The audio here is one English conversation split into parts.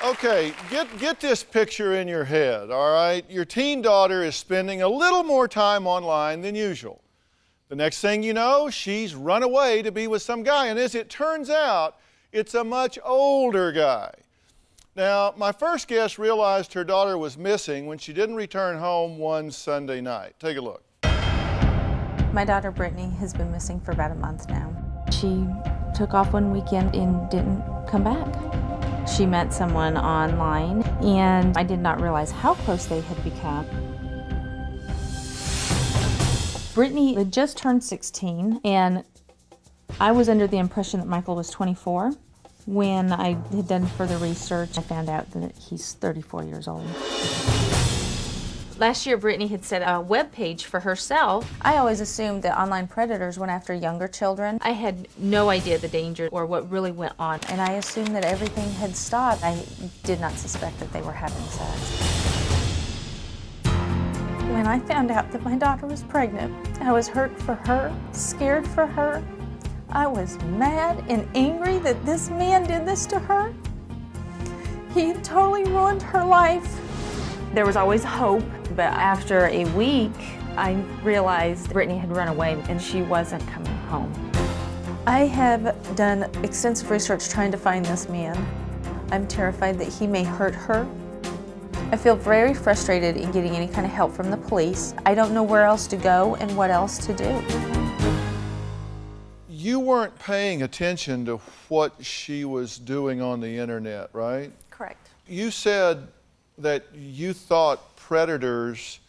Okay, get this picture in your head, all right? Your teen daughter is spending a little more time online than usual. The next thing you know, she's run away to be with some guy, and as it turns out, it's a much older guy. Now, my first guest realized her daughter was missing when she didn't return home one Sunday night. Take a look. My daughter Brittney has been missing for about a month now. She took off one weekend and didn't come back. She met someone online, and I did not realize how close they had become. Brittney had just turned 16, and I was under the impression that Michael was 24. When I had done further research, I found out that he's 34 years old. Last year, Brittney had set a web page for herself. I always assumed that online predators went after younger children. I had no idea the danger or what really went on. And I assumed that everything had stopped. I did not suspect that they were having sex. When I found out that my daughter was pregnant, I was hurt for her, scared for her. I was mad and angry that this man did this to her. He totally ruined her life. There was always hope, but after a week, I realized Brittney had run away and she wasn't coming home. I have done extensive research trying to find this man. I'm terrified that he may hurt her. I feel very frustrated in getting any kind of help from the police. I don't know where else to go and what else to do. You weren't paying attention to what she was doing on the internet, right? Correct. You said that you thought predators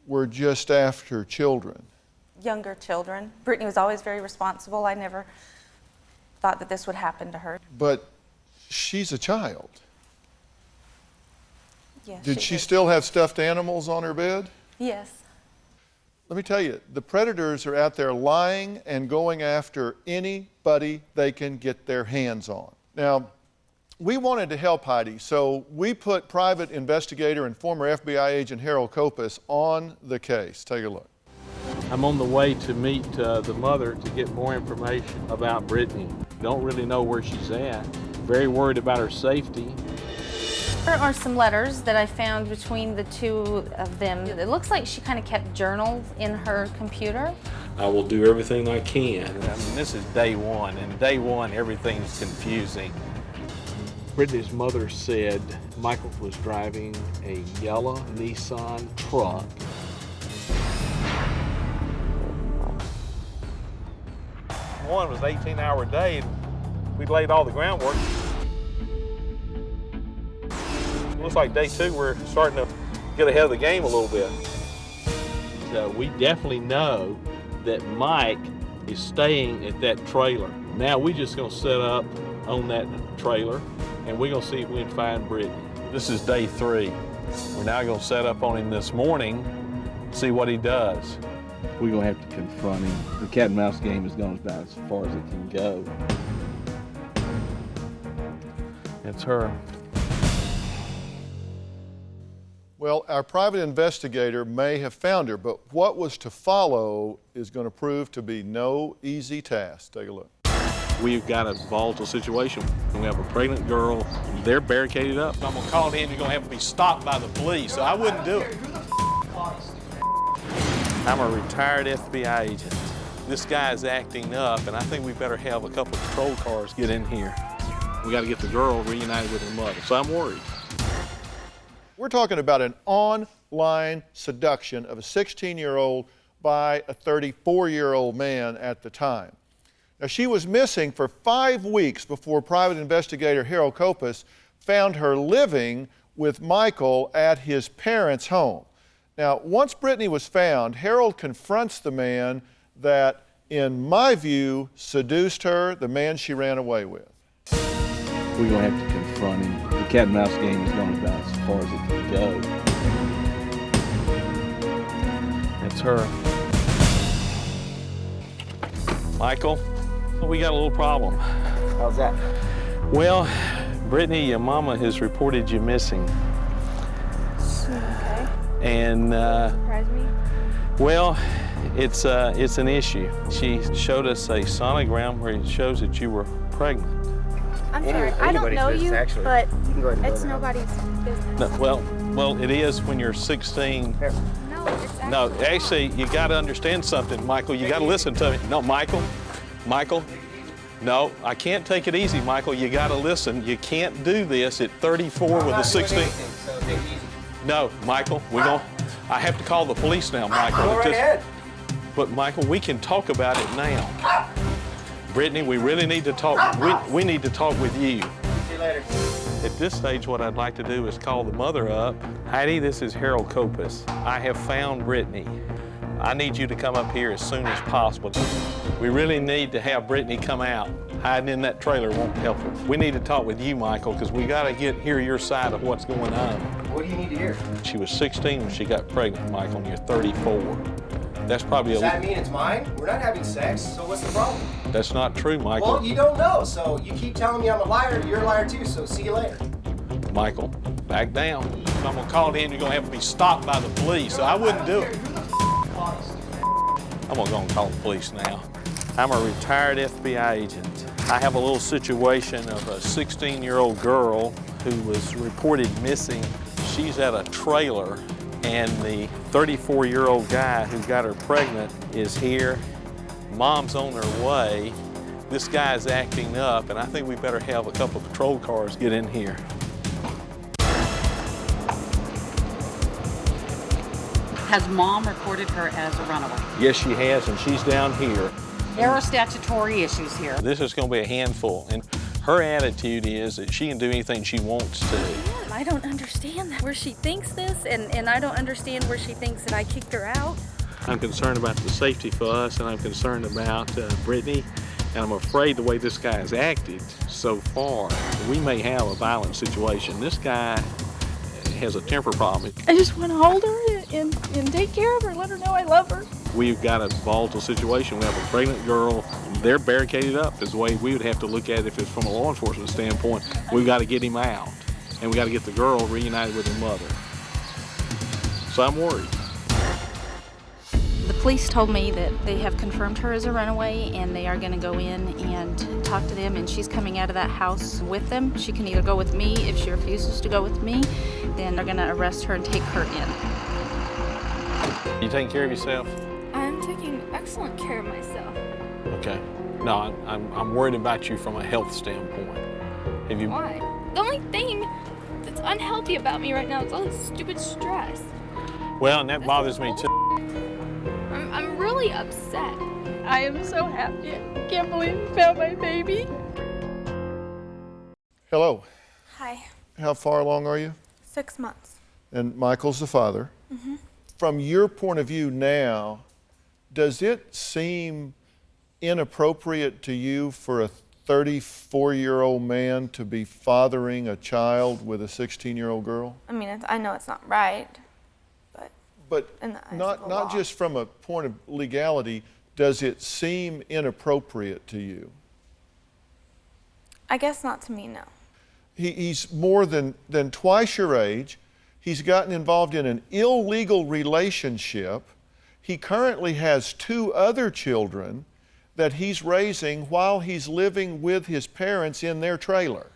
were just after children. Younger children. Brittney was always very responsible. I never thought that this would happen to her. But she's a child. Yes, Did she still have stuffed animals on her bed? Yes. Let me tell you, the predators are out there lying and going after anybody they can get their hands on. Now, we wanted to help Heidi, so we put private investigator and former FBI Agent Harold Copus on the case. Take a look. I'm on the way to meet the mother to get more information about Brittney. Don't really know where she's at. Very worried about her safety. There are some letters that I found between the two of them. It looks like she kind of kept journals in her computer. I will do everything I can. I mean, this is day one, and day one, everything's confusing. Brittney's mother said Michael was driving a yellow Nissan truck. One was an 18-hour day, and we laid all the groundwork. Looks like day two, we're starting to get ahead of the game a little bit. So we definitely know that Mike is staying at that trailer. Now we're just gonna set up on that trailer and we're gonna see if we can find Brittney. This is day three. We're now gonna set up on him this morning, see what he does. We're gonna have to confront him. The cat and mouse game has gone about as far as it can go. It's her. Well, our private investigator may have found her, but what was to follow is going to prove to be no easy task. Take a look. We've got a volatile situation. We have a pregnant girl. They're barricaded up. I'm gonna call it in. You're gonna have to be stopped by the police, so I wouldn't do it. I'm a retired FBI agent. This guy is acting up, and I think we better have a couple of patrol cars get in here. We got to get the girl reunited with her mother, so I'm worried. We're talking about an online seduction of a 16-year-old by a 34-year-old man at the time. Now, she was missing for 5 weeks before private investigator Harold Copus found her living with Michael at his parents' home. Now, once Brittney was found, Harold confronts the man that, in my view, seduced her, the man she ran away with. We're gonna have to confront him. The cat and mouse game has gone about as far as it can go. It's her. Michael, we got a little problem. How's that? Well, Brittney, your mama has reported you missing. Okay. And, Surprise me? well, it's an issue. She showed us a sonogram where it shows that you were pregnant. I'm sorry. I don't know you, actually. but You can go ahead and it's go now. nobody's business. No, well, it is when you're 16. No, it's actually. No, actually, you got to understand something, Michael. You got to listen to me. No, Michael. No, I can't take it easy, Michael. You got to listen. You can't do this at 34 with a 16. So take it easy. No, Michael, I have to call the police now, Michael. Go right ahead. But Michael, we can talk about it now. Brittney, we really need to talk. We need to talk with you. See you later. At this stage, what I'd like to do is call the mother up. Heidi, this is Harold Copus. I have found Brittney. I need you to come up here as soon as possible. We really need to have Brittney come out. Hiding in that trailer won't help her. We need to talk with you, Michael, because we got to hear your side of what's going on. What do you need to hear? She was 16 when she got pregnant, Michael, and you're 34. That's probably Does that mean it's mine? We're not having sex, so what's the problem? That's not true, Michael. Well, you don't know, so you keep telling me I'm a liar, you're a liar too, so see you later. Michael, back down. If I'm gonna call it in, you're gonna have to be stopped by the police, so I wouldn't do it. I'm gonna go and call the police now. I'm a retired FBI agent. I have a little situation of a 16-year-old girl who was reported missing. She's at a trailer, and the 34-year-old guy who got her pregnant is here. Mom's on her way. This guy's acting up, and I think we better have a couple of patrol cars get in here. Has Mom reported her as a runaway? Yes, she has, and she's down here. There are statutory issues here. This is going to be a handful, and her attitude is that she can do anything she wants to. I don't understand where she thinks this, and I don't understand where she thinks that I kicked her out. I'm concerned about the safety for us, and I'm concerned about Brittney, and I'm afraid the way this guy has acted so far, we may have a violent situation. This guy has a temper problem. I just want to hold her and take care of her, let her know I love her. We've got a volatile situation. We have a pregnant girl. They're barricaded up is the way we would have to look at it if it's from a law enforcement standpoint. We've got to get him out, and we got to get the girl reunited with her mother. So I'm worried. The police told me that they have confirmed her as a runaway, and they are going to go in and talk to them, and she's coming out of that house with them. She can either go with me. If she refuses to go with me, then they're going to arrest her and take her in. You taking care of yourself? I'm taking excellent care of myself. Okay. No, I'm worried about you from a health standpoint. Have you? Why? The only thing that's unhealthy about me right now is all this stupid stress. Well, and that bothers me too. I'm really upset. I am so happy. I can't believe I found my baby. Hello. Hi. How far along are you? 6 months. And Michael's the father. Mm-hmm. From your point of view now, does it seem inappropriate to you for a 34-year-old man to be fathering a child with a 16-year-old girl? I mean, I know it's not right, But in the eyes of not the law. just from a point of legality, does it seem inappropriate to you? I guess not to me, no. He's more than twice your age. He's gotten involved in an illegal relationship. He currently has 2 other children that he's raising while he's living with his parents in their trailer.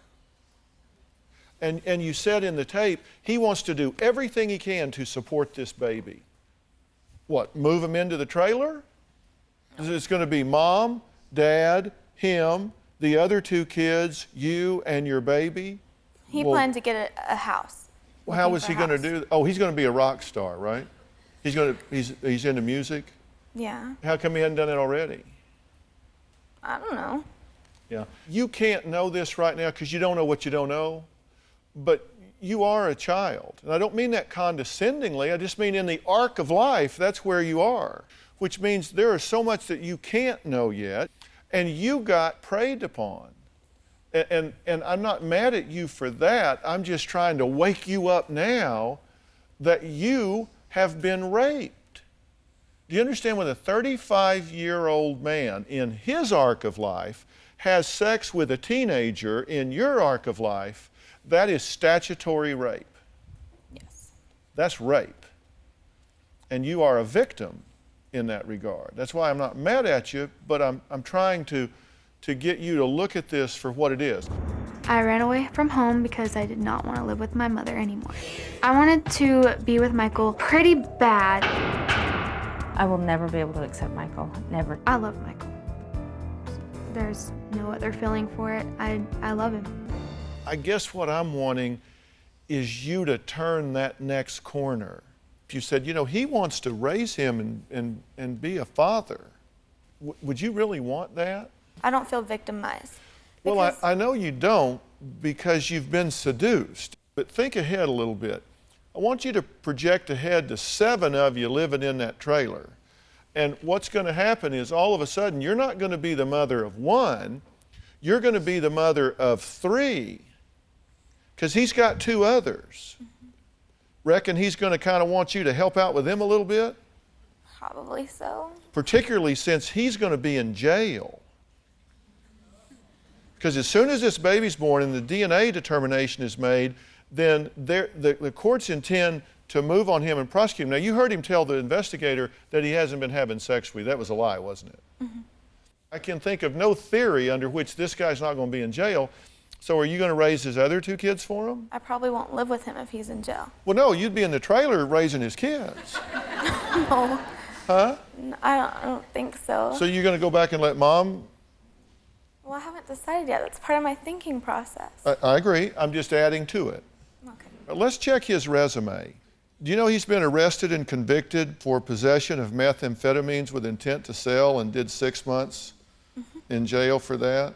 And you said in the tape, he wants to do everything he can to support this baby. What, move him into the trailer? It's going to be mom, dad, him, the other 2 kids, you and your baby? He Well- planned to get a house. Well, how Looking is for he a going to house. do? Oh, he's going to be a rock star, right? He's into music. Yeah, How come he hadn't done it already? I don't know. Yeah. You can't know this right now because you don't know what you don't know, but you are a child. And I don't mean that condescendingly. I just mean in the arc of life, that's where you are, which means there is so much that you can't know yet, and you got preyed upon. And I'm not mad at you for that. I'm just trying to wake you up now that you have been raped. Do you understand when a 35-year-old man in his arc of life has sex with a teenager in your arc of life, that is statutory rape. Yes. That's rape. And you are a victim in that regard. That's why I'm not mad at you, but I'm trying to get you to look at this for what it is. I ran away from home because I did not want to live with my mother anymore. I wanted to be with Michael pretty bad. I will never be able to accept Michael, never. I love Michael. There's no other feeling for it. I love him. I guess what I'm wanting is you to turn that next corner. If you said, you know, he wants to raise him and be a father, would you really want that? I don't feel victimized. Well, I know you don't because you've been seduced, but think ahead a little bit. I want you to project ahead to 7 of you living in that trailer. And what's going to happen is all of a sudden you're not going to be the mother of 1, you're going to be the mother of 3 because he's got 2 others. Reckon he's going to kind of want you to help out with them a little bit? Probably so. Particularly since he's going to be in jail. Because as soon as this baby's born and the DNA determination is made, then the courts intend to move on him and prosecute him. Now, you heard him tell the investigator that he hasn't been having sex with you. That was a lie, wasn't it? Mm-hmm. I can think of no theory under which this guy's not going to be in jail. So are you going to raise his other 2 kids for him? I probably won't live with him if he's in jail. Well, no, you'd be in the trailer raising his kids. No. Huh? I don't think so. So you're going to go back and let Mom? Well, I haven't decided yet. That's part of my thinking process. I agree. I'm just adding to it. Okay. Let's check his resume. Do you know he's been arrested and convicted for possession of methamphetamines with intent to sell and did 6 months in jail for that?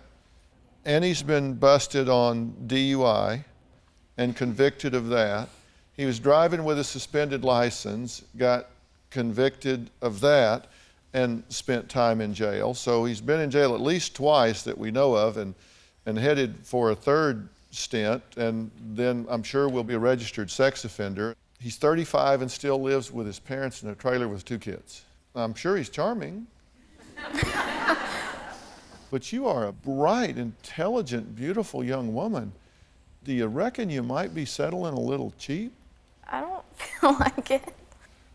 And he's been busted on DUI and convicted of that. He was driving with a suspended license, got convicted of that, and spent time in jail. So he's been in jail at least twice that we know of and headed for a 3rd stint, and then I'm sure will be a registered sex offender. He's 35 and still lives with his parents in a trailer with 2 kids. I'm sure he's charming. But you are a bright, intelligent, beautiful young woman. Do you reckon you might be settling a little cheap? I don't feel like it.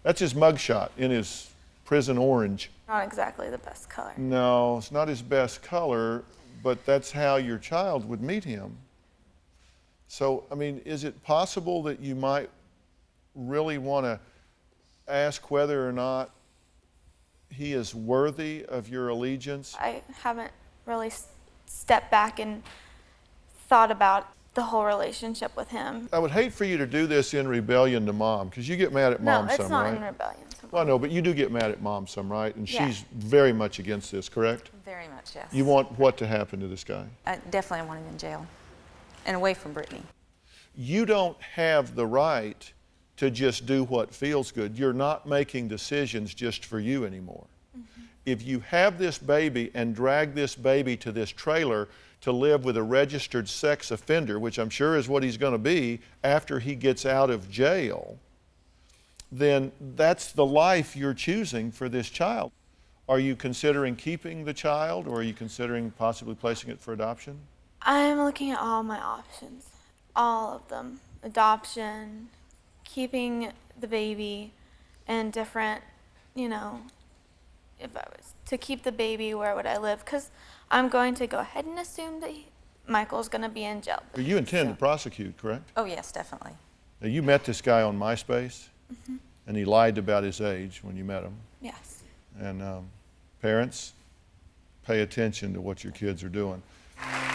That's his mugshot in his prison orange. Not exactly the best color. No, it's not his best color, but that's how your child would meet him. So, I mean, is it possible that you might really want to ask whether or not he is worthy of your allegiance? I haven't really stepped back and thought about the whole relationship with him. I would hate for you to do this in rebellion to Mom, because you get mad at Mom some, right? No, it's not in rebellion. Well, I know, but you do get mad at Mom some, right? And Yeah. she's very much against this, correct? Very much, yes. You want what to happen to this guy? I definitely want him in jail and away from Brittney. You don't have the right to just do what feels good. You're not making decisions just for you anymore. Mm-hmm. If you have this baby and drag this baby to this trailer to live with a registered sex offender, which I'm sure is what he's going to be after he gets out of jail, then that's the life you're choosing for this child. Are you considering keeping the child, or are you considering possibly placing it for adoption? I'm looking at all my options, all of them. Adoption, keeping the baby, and different, you know, if I was to keep the baby, where would I live? Because I'm going to go ahead and assume that Michael's going to be in jail. You intend to prosecute, correct? Oh, yes, definitely. Now, you met this guy on MySpace, and he lied about his age when you met him. Yes. And parents, pay attention to what your kids are doing.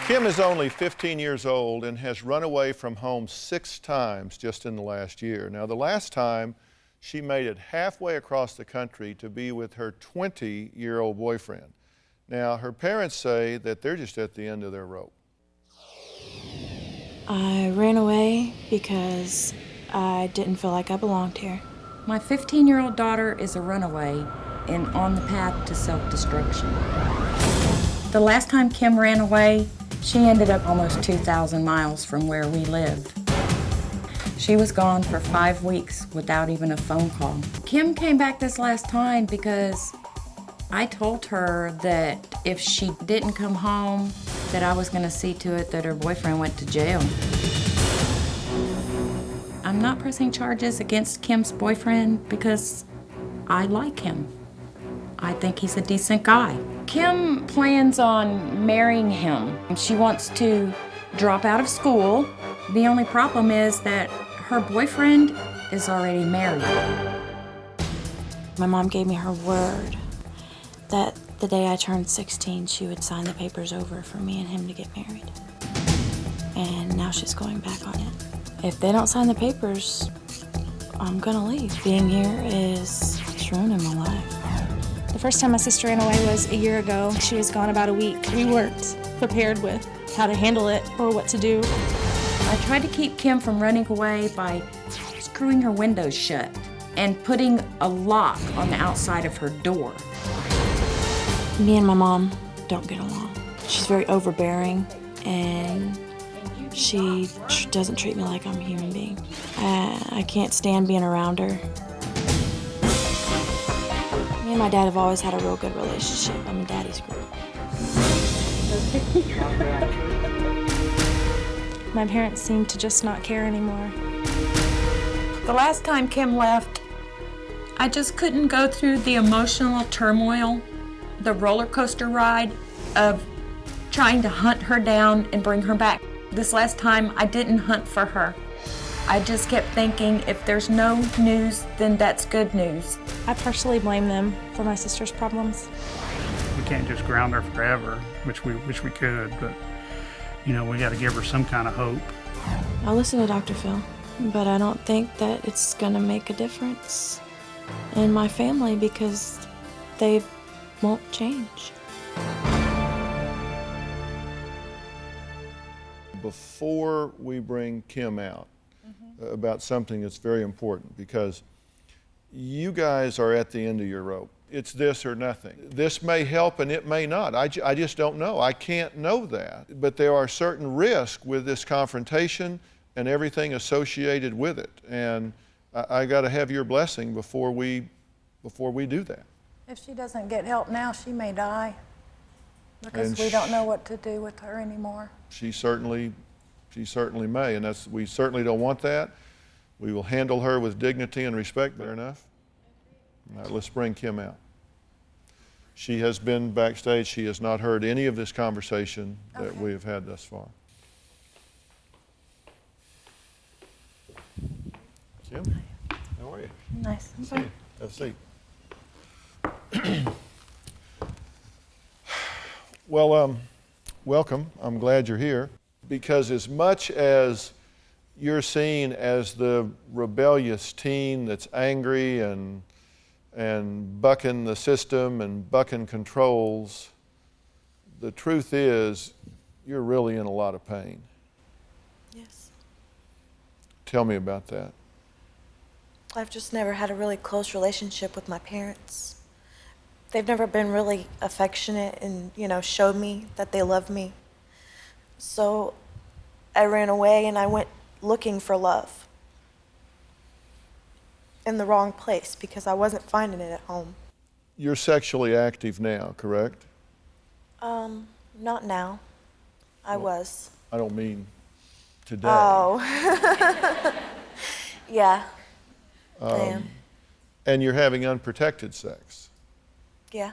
Kim is only 15 years old and has run away from home 6 times just in the last year. Now, the last time, she made it halfway across the country to be with her 20-year-old boyfriend. Now, her parents say that they're just at the end of their rope. I ran away because I didn't feel like I belonged here. My 15-year-old daughter is a runaway and on the path to self-destruction. The last time Kim ran away, she ended up almost 2,000 miles from where we lived. She was gone for 5 weeks without even a phone call. Kim came back this last time because I told her that if she didn't come home, that I was going to see to it that her boyfriend went to jail. I'm not pressing charges against Kim's boyfriend because I like him. I think he's a decent guy. Kim plans on marrying him. She wants to drop out of school. The only problem is that her boyfriend is already married. My mom gave me her word that the day I turned 16, she would sign the papers over for me and him to get married. And now she's going back on it. If they don't sign the papers, I'm gonna leave. Being here is ruining my life. The first time my sister ran away was a year ago. She was gone about a week. We weren't prepared with how to handle it or what to do. I tried to keep Kim from running away by screwing her windows shut and putting a lock on the outside of her door. Me and my mom don't get along. She's very overbearing, and she doesn't treat me like I'm a human being. I can't stand being around her. Me and my dad have always had a real good relationship. I'm a daddy's girl. My parents seem to just not care anymore. The last time Kim left, I just couldn't go through the emotional turmoil, the roller coaster ride of trying to hunt her down and bring her back. This last time, I didn't hunt for her. I just kept thinking, if there's no news, then that's good news. I partially blame them for my sister's problems. We can't just ground her forever, which we could, but you know, we got to give her some kind of hope. I'll listen to DrPhil, but I don't think that it's gonna make a difference in my family because they won't change. Before we bring Kim out, about something that's very important, because you guys are at the end of your rope. It's this or nothing. This may help and it may not. I just don't know. I can't know that. But there are certain risks with this confrontation and everything associated with it. And I got to have your blessing before we do that. If she doesn't get help now, she may die because we don't know what to do with her anymore. She certainly may, and we certainly don't want that. We will handle her with dignity and respect. Fair enough? All right, let's bring Kim out. She has been backstage. She has not heard any of this conversation that we have had thus far. Kim, how are you? Nice. See you. Have a seat. Well, welcome. I'm glad you're here, because as much as you're seen as the rebellious teen that's angry and bucking the system and bucking controls, the truth is you're really in a lot of pain. Yes. Tell me about that. I've just never had a really close relationship with my parents. They've never been really affectionate and, showed me that they love me. So I ran away and I went looking for love in the wrong place because I wasn't finding it at home. You're sexually active now, correct? Not now. I was. I don't mean today. Oh. Yeah, I am. And you're having unprotected sex. Yeah.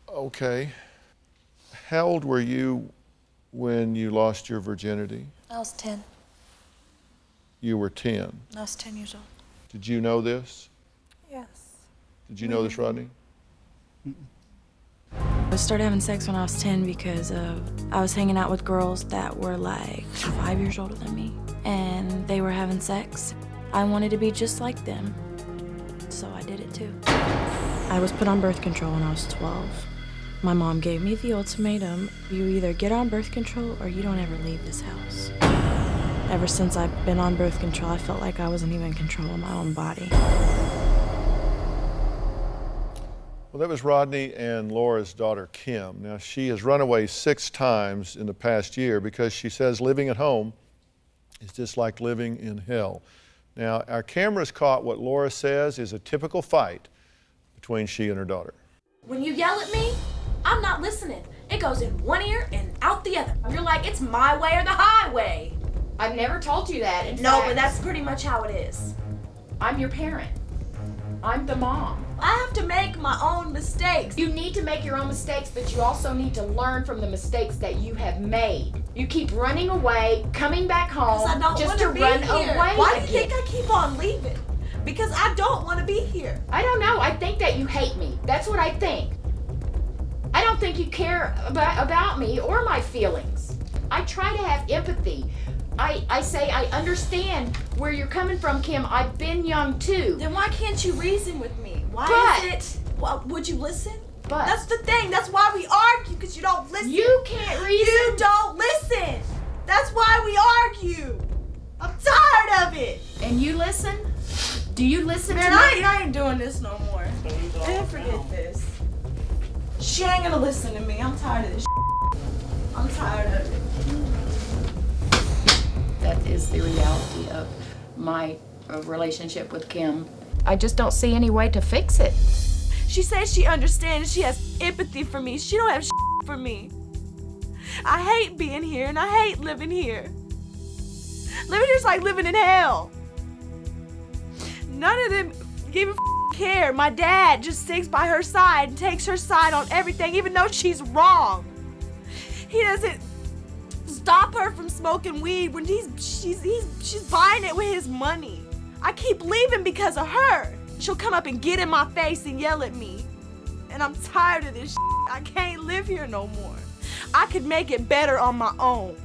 Okay. How old were you when you lost your virginity? I was 10. You were 10. I was 10 years old. Did you know this? Yes. Did you know this, Rodney? I started having sex when I was 10 because I was hanging out with girls that were like 5 years older than me, and they were having sex. I wanted to be just like them, so I did it too. I was put on birth control when I was 12. My mom gave me the ultimatum: you either get on birth control or you don't ever leave this house. Ever since I've been on birth control, I felt like I wasn't even in control of my own body. Well, that was Rodney and Laura's daughter, Kim. Now, she has run away 6 times in the past year because she says living at home is just like living in hell. Now, our cameras caught what Laura says is a typical fight between she and her daughter. When you yell at me, I'm not listening. It goes in one ear and out the other. You're like, it's my way or the highway. I've never told you that. No, but that's pretty much how it is. I'm your parent. I'm the mom. I have to make my own mistakes. You need to make your own mistakes, but you also need to learn from the mistakes that you have made. You keep running away, coming back home, I don't just want to to be run here. away Why do you again. think I keep on leaving? Because I don't want to be here. I don't know. I think that you hate me. That's what I think. I don't think you care about me or my feelings. I try to have empathy. I say I understand where you're coming from, Kim. I've been young too. Then why can't you reason with me? Why is it? Well, would you listen? But that's the thing. That's why we argue, because you don't listen. You can't reason. You don't listen. That's why we argue. I'm tired of it. And you listen? Do you listen Man, to me? I ain't doing this no more. Man, forget this. She ain't gonna listen to me. I'm tired of this. I'm tired of it. That is the reality of my relationship with Kim. I just don't see any way to fix it. She says she understands. She has empathy for me. She don't have for me. I hate being here and I hate living here. Living here's like living in hell. None of them give a care. My dad just sticks by her side and takes her side on everything, even though she's wrong. He doesn't stop her from smoking weed when she's buying it with his money. I keep leaving because of her. She'll come up and get in my face and yell at me. And I'm tired of this. I can't live here no more. I could make it better on my own.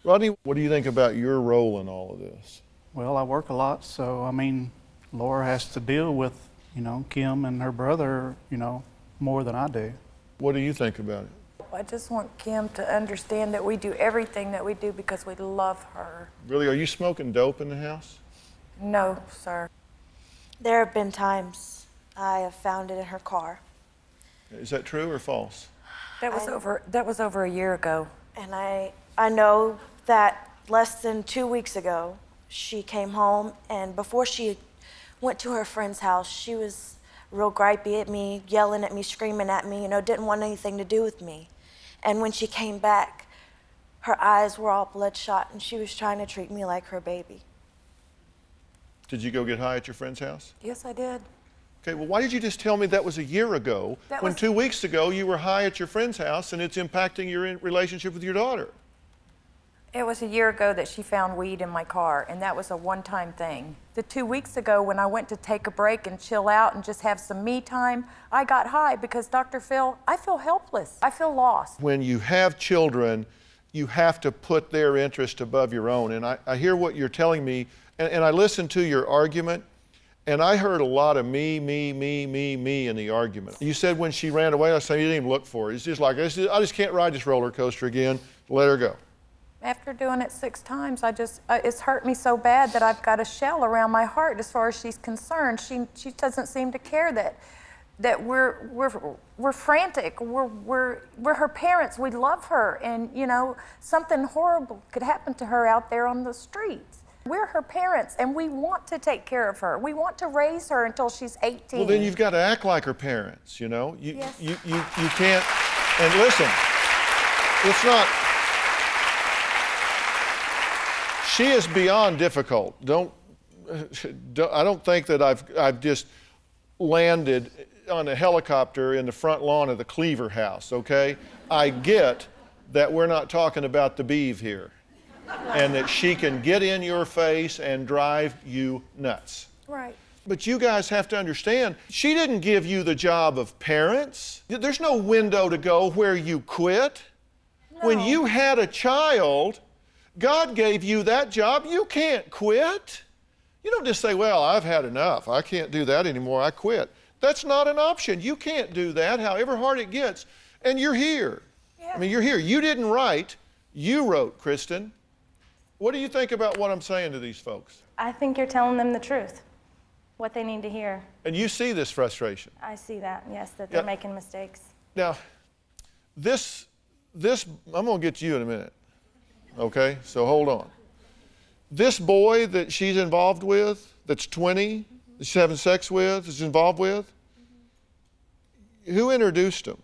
Rodney, what do you think about your role in all of this? Well, I work a lot, so I mean, Laura has to deal with, Kim and her brother, more than I do. What do you think about it? I just want Kim to understand that we do everything that we do because we love her. Really, are you smoking dope in the house? No, sir. There have been times I have found it in her car. Is that true or false? That was over a year ago. And I know that less than 2 weeks ago, she came home, and before she went to her friend's house, she was real gripey at me, yelling at me, screaming at me, didn't want anything to do with me. And when she came back, her eyes were all bloodshot, and she was trying to treat me like her baby. Did you go get high at your friend's house? Yes, I did. Okay, well, why did you just tell me that was a year ago when 2 weeks ago you were high at your friend's house and it's impacting your relationship with your daughter? It was a year ago that she found weed in my car, and that was a one-time thing. The 2 weeks ago when I went to take a break and chill out and just have some me time, I got high because, DrPhil, I feel helpless. I feel lost. When you have children, you have to put their interest above your own. And I hear what you're telling me, and I listened to your argument, and I heard a lot of me in the argument. You said when she ran away, I said, you didn't even look for her. It's just like, I just can't ride this roller coaster again. Let her go. After doing it 6 times, it's hurt me so bad that I've got a shell around my heart as far as she's concerned. She doesn't seem to care that we're frantic. We're her parents. We love her, and something horrible could happen to her out there on the streets. We're her parents, and we want to take care of her. We want to raise her until she's 18. Well, then you've got to act like her parents. Yes. You can't. And listen, it's not. She is beyond difficult. I don't think that I've just landed on a helicopter in the front lawn of the Cleaver house, okay? I get that we're not talking about the beeve here and that she can get in your face and drive you nuts. Right. But you guys have to understand, she didn't give you the job of parents. There's no window to go where you quit. No. When you had a child, God gave you that job. You can't quit. You don't just say, well, I've had enough. I can't do that anymore. I quit. That's not an option. You can't do that, however hard it gets. And you're here. Yeah. I mean, you're here. You didn't write. You wrote, Kristen. What do you think about what I'm saying to these folks? I think you're telling them the truth, what they need to hear. And you see this frustration. I see that, yes, that they're making mistakes. Now, this, I'm going to get to you in a minute. Okay, so hold on. This boy that she's involved with, that's 20, that she's having sex with, is involved with, who introduced him?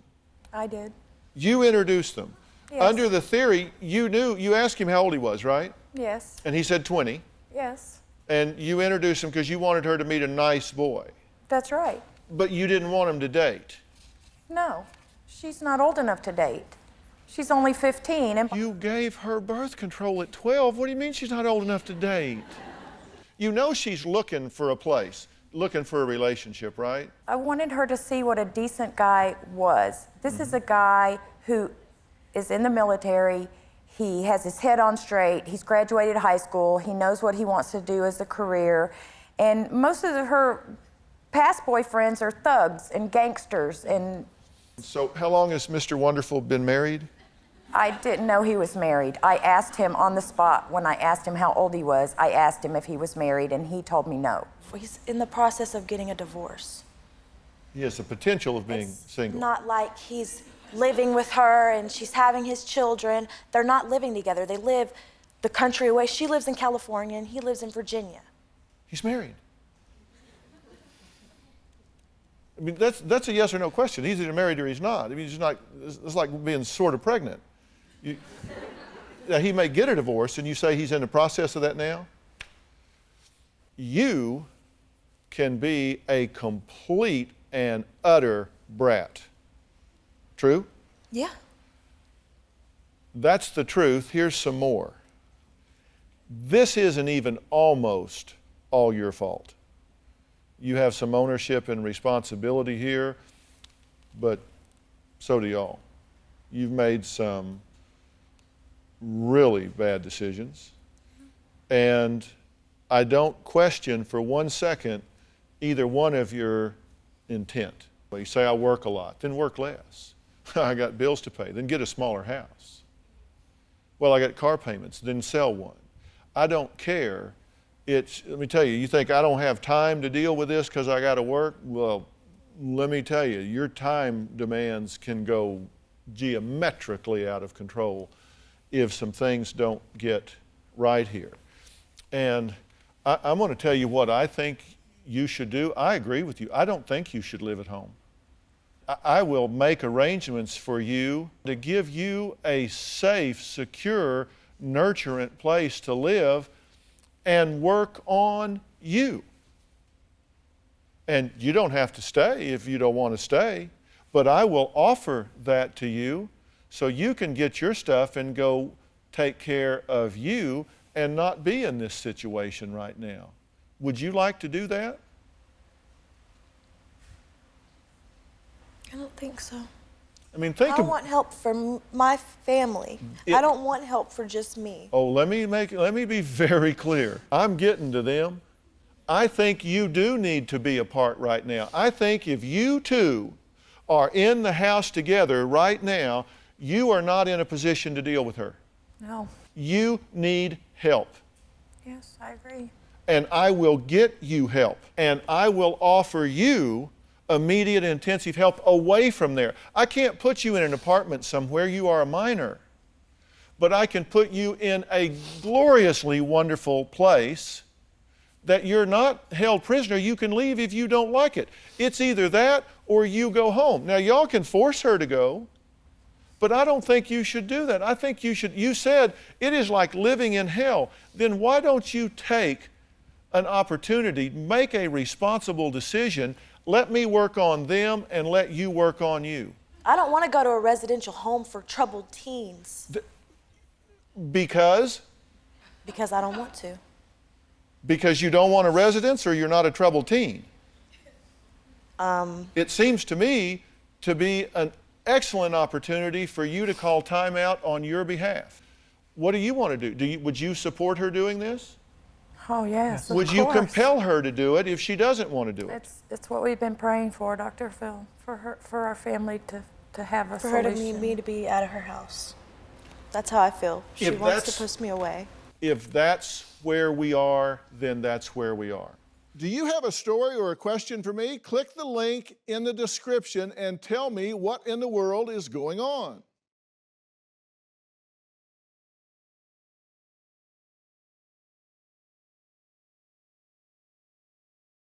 I did. You introduced them. Yes. Under the theory, you asked him how old he was, right? Yes. And he said 20. Yes. And you introduced him because you wanted her to meet a nice boy. That's right. But you didn't want him to date. No. She's not old enough to date. She's only 15. And you gave her birth control at 12. What do you mean she's not old enough to date? You know she's looking for a place, looking for a relationship, right? I wanted her to see what a decent guy was. This is a guy who is in the military. He has his head on straight. He's graduated high school. He knows what he wants to do as a career. And most of her past boyfriends are thugs and gangsters. And so how long has Mr. Wonderful been married? I didn't know he was married. I asked him on the spot when I asked him how old he was. I asked him if he was married, and he told me no. He's in the process of getting a divorce. He has the potential of being single. Not like he's living with her and she's having his children. They're not living together. They live the country away. She lives in California and he lives in Virginia. He's married. I mean, that's a yes or no question. He's either married or he's not. I mean, he's not, it's like being sort of pregnant. Now, he may get a divorce, and you say he's in the process of that now. You can be a complete and utter brat. True? Yeah. That's the truth. Here's some more. This isn't even almost all your fault. You have some ownership and responsibility here, but so do y'all. You've made some really bad decisions, and I don't question for 1 second either one of your intent. Well, you say, I work a lot, then work less. I got bills to pay, then get a smaller house. Well, I got car payments, then sell one. I don't care. Let me tell you, you think I don't have time to deal with this because I got to work? Well, let me tell you, your time demands can go geometrically out of control if some things don't get right here. And I'm going to tell you what I think you should do. I agree with you. I don't think you should live at home. I will make arrangements for you to give you a safe, secure, nurturant place to live and work on you. And you don't have to stay if you don't want to stay, but I will offer that to you so you can get your stuff and go take care of you and not be in this situation right now. Would you like to do that? I don't think so. I mean, I want help for my family. I don't want help for just me. Oh, let me be very clear. I'm getting to them. I think you do need to be apart right now. I think if you two are in the house together right now, you are not in a position to deal with her. No. You need help. Yes, I agree. And I will get you help. And I will offer you immediate intensive help away from there. I can't put you in an apartment somewhere. You are a minor. But I can put you in a gloriously wonderful place that you're not held prisoner. You can leave if you don't like it. It's either that or you go home. Now, y'all can force her to go, but I don't think you should do that. I think you should. You said it is like living in hell. Then why don't you take an opportunity, make a responsible decision, let me work on them and let you work on you? I don't want to go to a residential home for troubled teens. Because? Because I don't want to. Because you don't want a residence, or you're not a troubled teen? It seems to me to be an excellent opportunity for you to call time out on your behalf. What do you want to do? Would you support her doing this? Oh, yes, of Would you course. compel her to do it if she doesn't want to do it? It's what we've been praying for, DrPhil, for our family to have a For solution. her to need me to be out of her house. That's how I feel. She wants to push me away. If that's where we are, then that's where we are. Do you have a story or a question for me? Click the link in the description and tell me what in the world is going on.